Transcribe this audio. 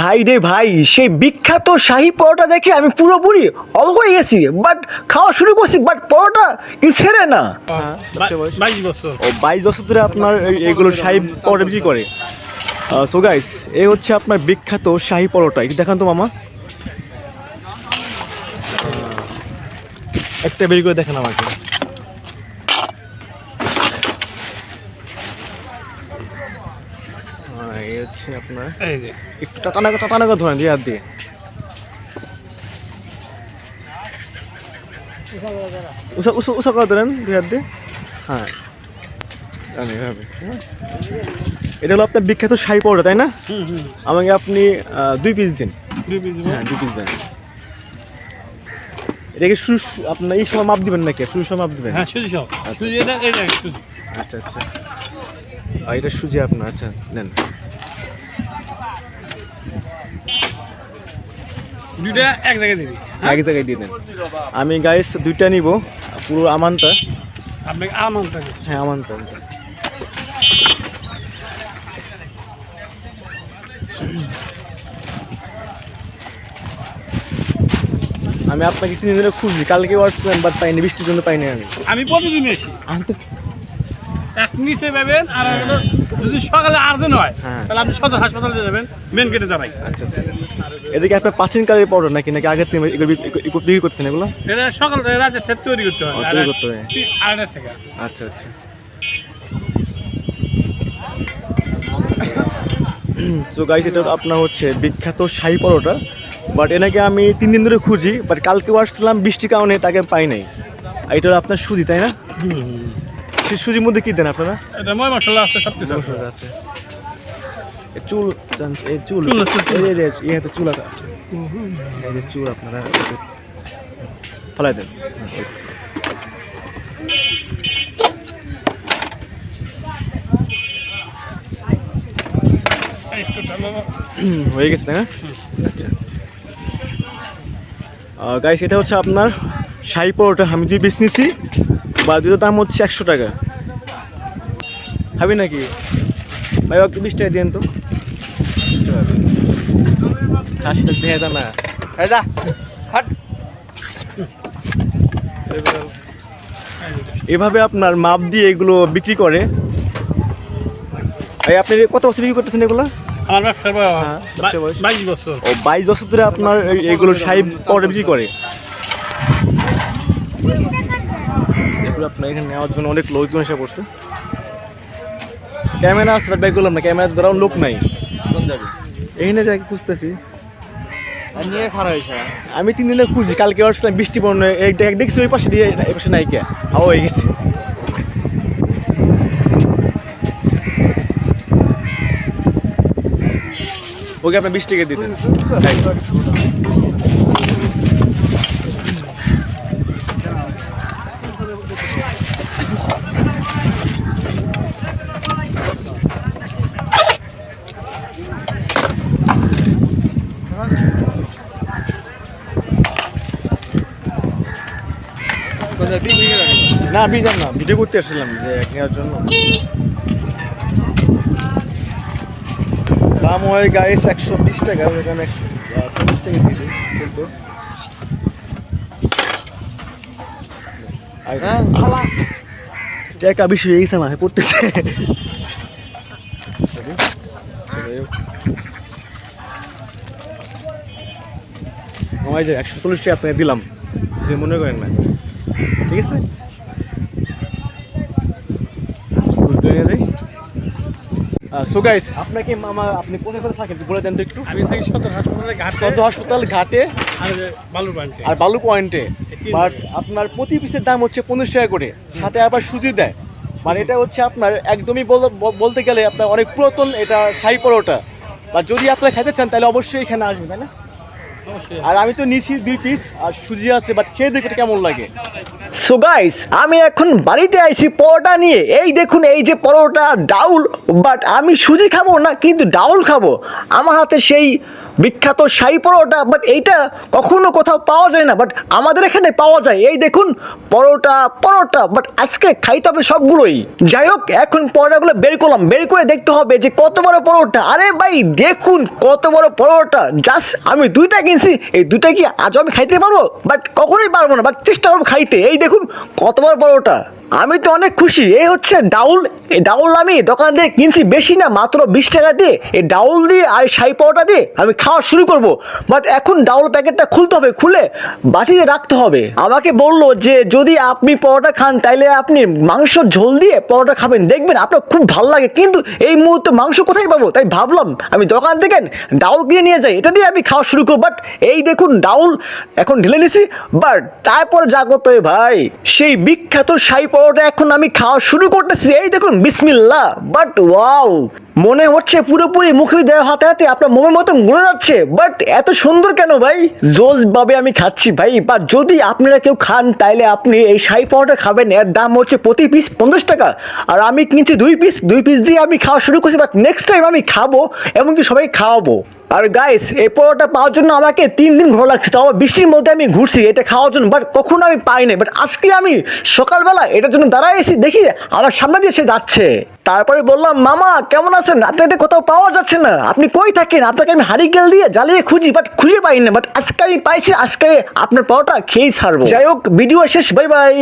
ভাই রে ভাই, সেই বিখ্যাত শাহী পরোটা দেখে আমি পুরোপুরি অবাক হয়ে গেছি। বাট খাওয়া শুরু করছি, বাট পরোটা কি ছেড়ে না। 22 বছর। ও 22 বছর ধরে আপনার এইগুলো শাহী পরোটা বিক্রি করে। সো গাইস, এই হচ্ছে আপনার বিখ্যাত শাহী পরোটা। একটু দেখান তো মামা, একটা বের করে দেখেন আমাকে। এই হচ্ছে আপনার, এই যে একটু টাটানা করে ধরেন দিয়ে হাত দিয়ে। উষা করে ধরেন দুই হাত দিয়ে। হ্যাঁ, এভাবে। এটা হলো আপনার বিখ্যাত শাহী পরোটা, তাই না? আমাকে আপনি 2 পিস দিন। 2 পিস। হ্যাঁ, 2 পিস দেন। এটাকে শুরু আপনার এই সময় মাপ দিবেন নাকি? শুরুর সময় মাপ দিবেন? হ্যাঁ, সুজি সব। সুজি এটা সুজি। আচ্ছা আচ্ছা, আর এটা সুজি আপনার। আচ্ছা নেন। দুইটা এক জায়গায় দিবি। এক জায়গায় দিয়ে দেন। আমি গাইস 2টা নিব, পুরো আমানটা। আপনাকে আমন্ত্রণ। হ্যাঁ, আমানটা। আমি আপনাকে 3 দিন ধরে খুঁজছি, কালকে আসছিলাম বাট পাইনি, বৃষ্টির জন্য পাইনি। আমি প্রতিদিন এসি। আমি তো এক নিচে পাবেন, আর যদি সকালে আর্জেন্ট হয় হ্যাঁ। তাহলে আপনি সদর হাসপাতালে যাবেন, মেন গেটে যাবেন। আচ্ছা আচ্ছা, এদিকে আপনার প্রাচীন কালের পরোটা নাকি নাকি আগের থেকে এগুলো বিক্রি করছেন এগুলো? এটা সকাল থেকে রাতে থেকে তৈরি করতে হয়। তৈরি করতে হয়। আড়াইটা থেকে। আচ্ছা আচ্ছা। সো গাইস, এটা আপনার হচ্ছে বিখ্যাত শাহী পরোটা। বাট এনাকে আমি 3 দিন ধরে খুঁজি, বাট কালকেও আসছিলাম, বৃষ্টির কারণে তাকে পাই নাই। আর এটা হলো আপনার সুজি, তাই না? সেই সুজির মধ্যে কি দেন আপনারা? এটা ময় মশলা আছে, সব কিছু আছে। আছে। চুল, এই চুল, চুল আছে, চুল। এই যে ইয়েতে চুল আছে। এই যে চুল আপনারা ফেলাই দেন। একটু ঢালো। হয়ে গেছে, তাই না? আচ্ছা গাইস, এটা হচ্ছে আপনার শাহী পরোটা। আমি 2 পিস নিছি, বা দুটোর দাম হচ্ছে 100 টাকা। খাবি নাকি ভাই? একটু 20 টাকা দিন তো। খাস না, দেখে যা না। এভাবে আপনার মাপ দিয়ে এগুলো বিক্রি করে। ভাই আপনি কত বছর বিক্রি করতেছেন এগুলো? আমার ব্যবসার হ্যাঁ, ব্যবসার বয়স? 22 বছর। ও 22 বছর ধরে আপনার এগুলো শাহী পরোটা বিক্রি করে। এগুলো আপনার এখানে নেওয়ার জন্য অনেক লোকজন এসে পড়ছে। ক্যামেরা আসছে, ব্যাগ করলাম না, ক্যামেরা ধরাও লোক নাই। এখানে যাই খুঁজতেছি, আমি 3 দিনে খুঁজি, কালকে আসছিলাম, বৃষ্টি পড়ল, দেখছি ওই পাশে দিয়ে, এই পাশে নাইকা হাওয়া হয়ে গেছে। ওকে আপনার 20 টাকা দিতেন। না বিজান না, ভিডিও করতে আসছিলাম যে নেওয়ার জন্য। দাম হয় গাইস 120 টাকা, এখানে 150 টাকা দিয়েছি কিন্তু। টাকা বেশি হয়ে গেছে, মাথায় পড়তেছে। আমার যে 140 টাকা আপনাকে দিলাম, যে মনে করেন না, ঠিক আছে? সো গাইস, আপনাকে মামা আপনি কোথায় কোথায় থাকেন বলে দেন তো একটু। আমি থাকি সদর হাসপাতালে ঘাটে, সদর হাসপাতাল ঘাটে আর বালুর পয়েন্টে। আর বালু পয়েন্টে। বাট আপনার প্রতি পিসের দাম হচ্ছে 15 টাকা করে, সাথে আবার সুজি দেয়। মানে এটা হচ্ছে আপনার একদমই বলতে গেলে আপনার অনেক পুরাতন এটা শাহী পরোটা। বা যদি আপনারা খেতে চান তাহলে অবশ্যই এখানে আসবেন, তাই না? আর আমি তো নিছি 2 পিস, আর সুজি আছে, বাট খেয়ে দেখে এটা কেমন লাগে। সো গাইস, আমি এখন বাড়িতে আইছি পরোটা নিয়ে। এই দেখুন, এই যে পরোটা ডাউল, বাট আমি সুজি খাবো না, কিন্তু ডাউল খাবো। আমার হাতে সেই বিখ্যাত শাহী পরোটা, বাট এইটা কখনো কোথাও পাওয়া যায় না, বাট আমাদের এখানে পাওয়া যায়। এই দেখুন পরোটা পরোটা, বাট আজকে খাইতে হবে সবগুলোই। যাই হোক, এখন পরোটাগুলো বের করলাম, বের করে দেখতে হবে যে কত বড় পরোটা। আরে ভাই দেখুন কত বড় পরোটা, জাস্ট আমি দুইটা কিনছি, এই দুইটা কি আজও আমি খাইতে পারবো? বাট কখনোই পারবো না, বাট চেষ্টা করবো খাইতে। এই দেখুন কত বড় পরোটা, আমি তো অনেক খুশি। এই হচ্ছে ডাউল, এই ডাউল আমি দোকান থেকে কিনছি বেশি না, মাত্র 20 টাকা দিয়ে। এই ডাউল দিয়ে আর শাহী পরোটা দিয়ে আমি খাওয়া শুরু করব। বাট এখন ডাউল প্যাকেটটা খুলতে হবে, খুলে বাটিতে রাখতে হবে। আমাকে বললো যে যদি আপনি পরোটা খান তাইলে আপনি মাংস ঝোল দিয়ে পরোটা খাবেন, দেখবেন আপনার খুব ভালো লাগে। কিন্তু এই মুহূর্তে মাংস কোথায় পাবো, তাই ভাবলাম আমি দোকান থেকে ডাউল কিনে নিয়ে যাই, এটা দিয়ে আমি খাওয়া শুরু করবো। বাট এই দেখুন ডাউল এখন ঢেলে নিছি, বাট তারপর যা করতে হবে ভাই, সেই বিখ্যাত শাহী পরোটা এখন আমি খাওয়া শুরু করতেছি। এই দেখুন বিসমিল্লাহ, বাট ওয়াও, মনে হচ্ছে পুরোপুরি মুখে দেওয়া হাতে হাতে আপনার মোমের মতো গুলে যাচ্ছে। বাট এত সুন্দর কেন ভাই, জোস ভাবে আমি খাচ্ছি ভাই। বা যদি আপনারা কেউ খান তাইলে আপনি এই শাহী পরোটা খাবেন, এর দাম হচ্ছে প্রতি পিস 50 টাকা, আর আমি কিনছি 2 পিস দিয়ে আমি খাওয়া শুরু করছি। বাট নেক্সট টাইম আমি খাবো, এমনকি সবাই খাওয়াবো। আর গাইস, এই পরোটা পাওয়ার জন্য আমাকে 3 দিন ঘোরা লাগছে, তাও বৃষ্টির মধ্যে আমি ঘুরছি এটা খাওয়ার জন্য, বাট কখনো আমি পাই নাই। বাট আজকে আমি সকালবেলা এটার জন্য দাঁড়ায় এসে দেখি আমার সামনে দিয়ে সে যাচ্ছে। তারপরে বললাম, মামা কেমন আছেন, আপনাদের কোথাও পাওয়া যাচ্ছে না, আপনি কই থাকেন? আপনাকে আমি হারিকেল দিয়ে জ্বালিয়ে খুঁজি, বাট খুঁজে পাই না। বাট আজকে আমি পাইছি, আজকে আপনার পরোটা খেয়েই ছাড়বো। যাই হোক, ভিডিও শেষ, বাই বাই।